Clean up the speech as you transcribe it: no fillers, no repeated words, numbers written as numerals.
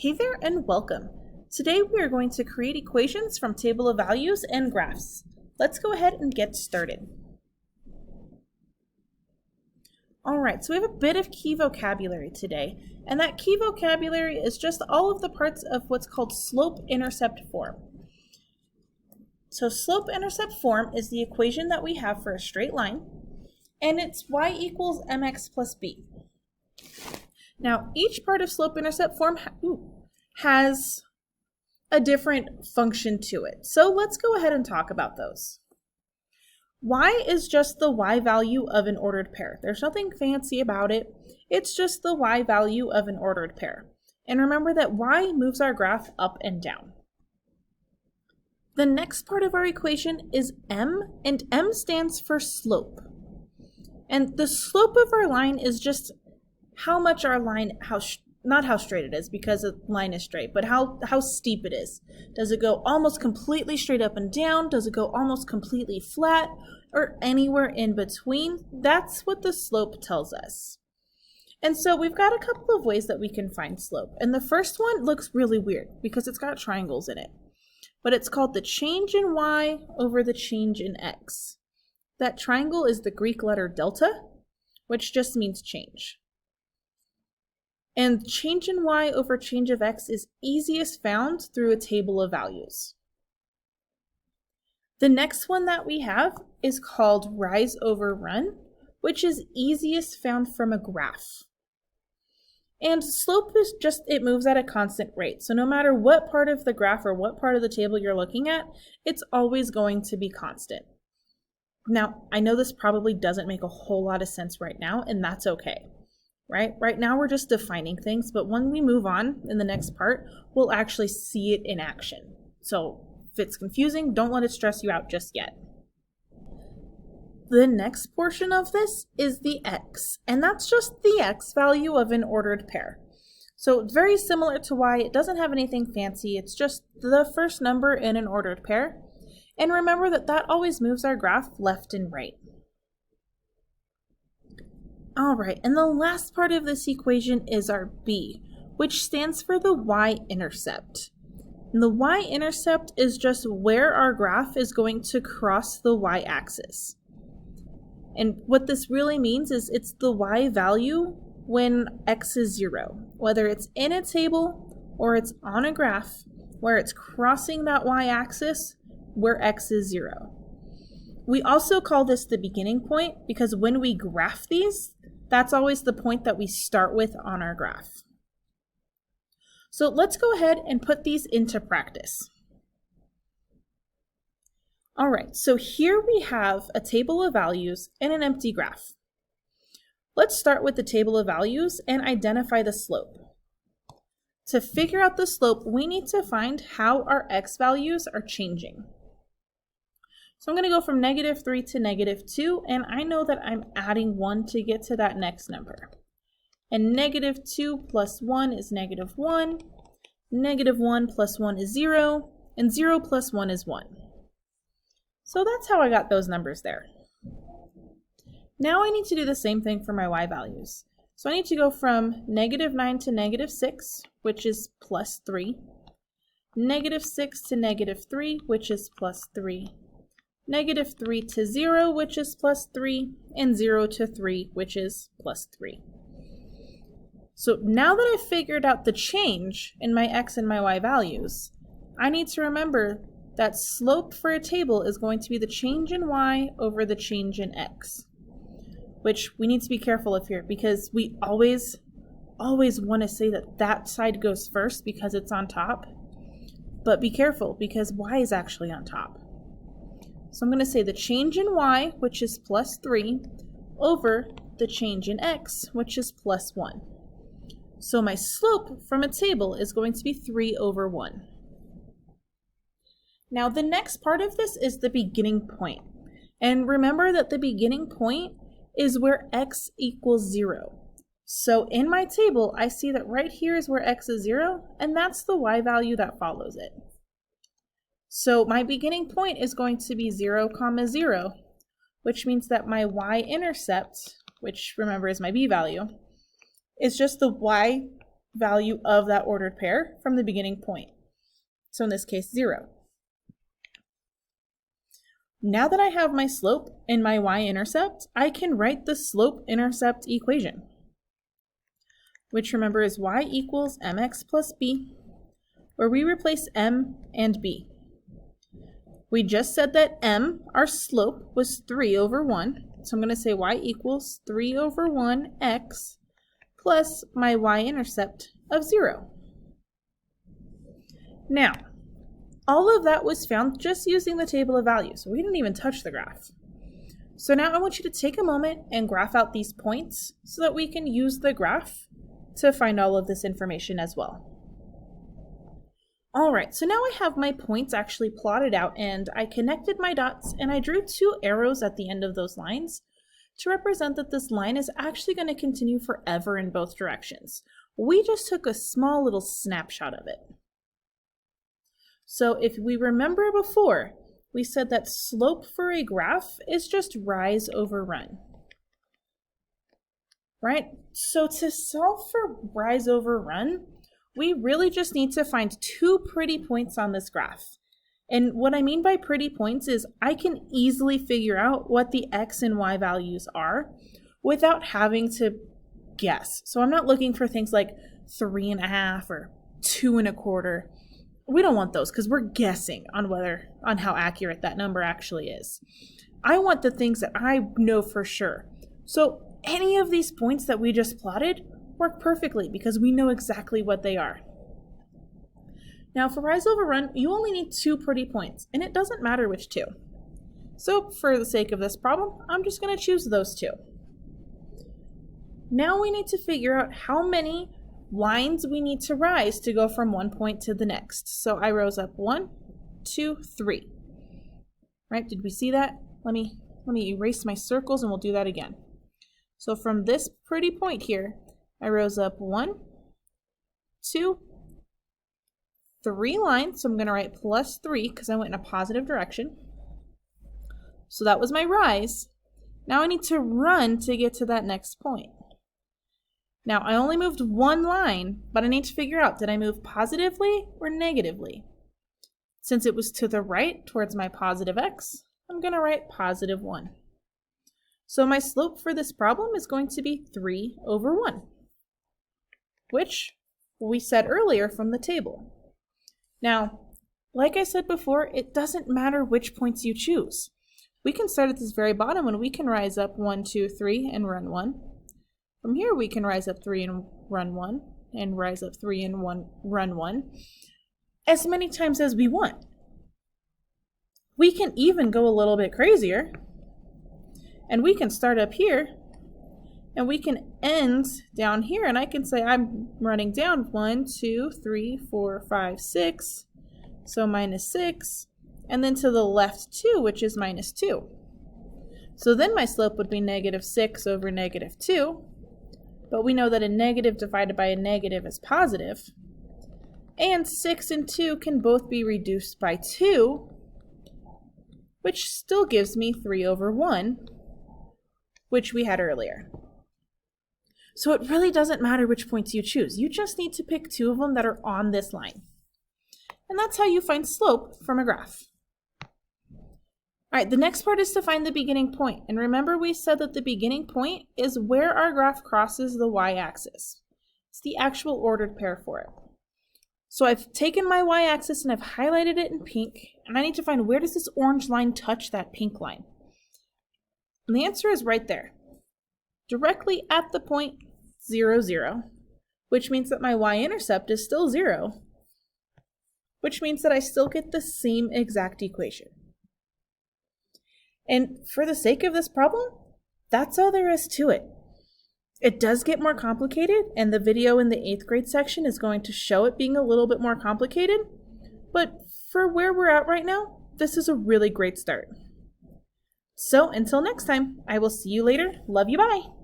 Hey there and welcome. Today we are going to create equations from table of values and graphs. Let's go ahead and get started. Alright, so we have a bit of key vocabulary today, and that key vocabulary is just all of the parts of what's called slope-intercept form. So slope-intercept form is the equation that we have for a straight line, and it's y equals mx plus b. Now, each part of slope-intercept form has a different function to it. So let's go ahead and talk about those. Y is just the y value of an ordered pair. There's nothing fancy about it. It's just the y value of an ordered pair. And remember that y moves our graph up and down. The next part of our equation is m, and m stands for slope. And the slope of our line is just how much our line, not how straight it is because the line is straight, but how steep it is. Does it go almost completely straight up and down? Does it go almost completely flat? Or anywhere in between? That's what the slope tells us. And so we've got a couple of ways that we can find slope. And the first one looks really weird because it's got triangles in it. But it's called the change in y over the change in x. That triangle is the Greek letter delta, which just means change. And change in y over change of x is easiest found through a table of values. The next one that we have is called rise over run, which is easiest found from a graph. And slope is just, it moves at a constant rate. So no matter what part of the graph or what part of the table you're looking at, it's always going to be constant. Now, I know this probably doesn't make a whole lot of sense right now, and that's okay. Right now we're just defining things, but when we move on in the next part, we'll actually see it in action. So if it's confusing, don't let it stress you out just yet. The next portion of this is the x, and that's just the x value of an ordered pair. So very similar to y, it doesn't have anything fancy, it's just the first number in an ordered pair. And remember that always moves our graph left and right. Alright, and the last part of this equation is our b, which stands for the y-intercept. And the y-intercept is just where our graph is going to cross the y-axis. And what this really means is it's the y value when x is 0, whether it's in a table or it's on a graph where it's crossing that y-axis where x is 0. We also call this the beginning point because when we graph these, that's always the point that we start with on our graph. So let's go ahead and put these into practice. All right, so here we have a table of values and an empty graph. Let's start with the table of values and identify the slope. To figure out the slope, we need to find how our x values are changing. So I'm going to go from -3 to -2, and I know that I'm adding 1 to get to that next number. And -2 plus 1 is -1, -1 plus 1 is 0, and 0 plus 1 is 1. So that's how I got those numbers there. Now I need to do the same thing for my y values. So I need to go from -9 to -6, which is plus 3, -6 to -3, which is plus 3, -3 to 0, which is plus 3, and 0 to 3, which is plus 3. So now that I've figured out the change in my x and my y values, I need to remember that slope for a table is going to be the change in y over the change in x, which we need to be careful of here because we always want to say that side goes first because it's on top, but be careful because y is actually on top. So I'm going to say the change in y, which is plus 3, over the change in x, which is plus 1. So my slope from a table is going to be 3 over 1. Now the next part of this is the beginning point. And remember that the beginning point is where x equals 0. So in my table, I see that right here is where x is 0, and that's the y value that follows it. So my beginning point is going to be 0, 0, which means that my y-intercept, which remember is my b value, is just the y value of that ordered pair from the beginning point. So in this case, 0. Now that I have my slope and my y-intercept, I can write the slope-intercept equation, which remember is y equals mx plus b, where we replace m and b. We just said that m, our slope, was 3 over 1, so I'm going to say y equals 3 over 1 x plus my y-intercept of 0. Now, all of that was found just using the table of values. We didn't even touch the graph. So now I want you to take a moment and graph out these points so that we can use the graph to find all of this information as well. All right, so now I have my points actually plotted out, and I connected my dots and I drew 2 arrows at the end of those lines to represent that this line is actually going to continue forever in both directions. We just took a small little snapshot of it. So if we remember before, we said that slope for a graph is just rise over run, right? So to solve for rise over run, we really just need to find 2 pretty points on this graph. And what I mean by pretty points is I can easily figure out what the x and y values are without having to guess. So I'm not looking for things like 3.5 or 2.25. We don't want those because we're guessing on how accurate that number actually is. I want the things that I know for sure. So any of these points that we just plotted work perfectly because we know exactly what they are. Now for rise over run, you only need 2 pretty points, and it doesn't matter which 2. So for the sake of this problem, I'm just going to choose those 2. Now we need to figure out how many lines we need to rise to go from one point to the next. So I rose up 1, 2, 3. Right? Did we see that? Let me erase my circles and we'll do that again. So from this pretty point here, I rose up 1, 2, 3 lines. So I'm going to write plus 3 because I went in a positive direction. So that was my rise. Now I need to run to get to that next point. Now, I only moved 1 line, but I need to figure out, did I move positively or negatively? Since it was to the right towards my positive x, I'm going to write positive 1. So my slope for this problem is going to be 3 over 1, which we said earlier from the table. Now, like I said before, it doesn't matter which points you choose. We can start at this very bottom and we can rise up 1, 2, 3 and run 1. From here, we can rise up 3 and run 1, and rise up 3 and run 1, as many times as we want. We can even go a little bit crazier, and we can start up here, and we can end down here, and I can say I'm running down 1, 2, 3, 4, 5, 6, so minus 6, and then to the left 2, which is minus 2. So then my slope would be negative 6 over negative 2. But we know that a negative divided by a negative is positive. And 6 and 2 can both be reduced by 2, which still gives me 3 over 1, which we had earlier. So it really doesn't matter which points you choose. You just need to pick 2 of them that are on this line. And that's how you find slope from a graph. All right, the next part is to find the beginning point. And remember we said that the beginning point is where our graph crosses the y-axis. It's the actual ordered pair for it. So I've taken my y-axis and I've highlighted it in pink, and I need to find where does this orange line touch that pink line. And the answer is right there, directly at the point 0, 0, which means that my y-intercept is still 0, which means that I still get the same exact equation. And for the sake of this problem, that's all there is to it. It does get more complicated, and the video in the 8th grade section is going to show it being a little bit more complicated, but for where we're at right now, this is a really great start. So until next time, I will see you later. Love you, bye!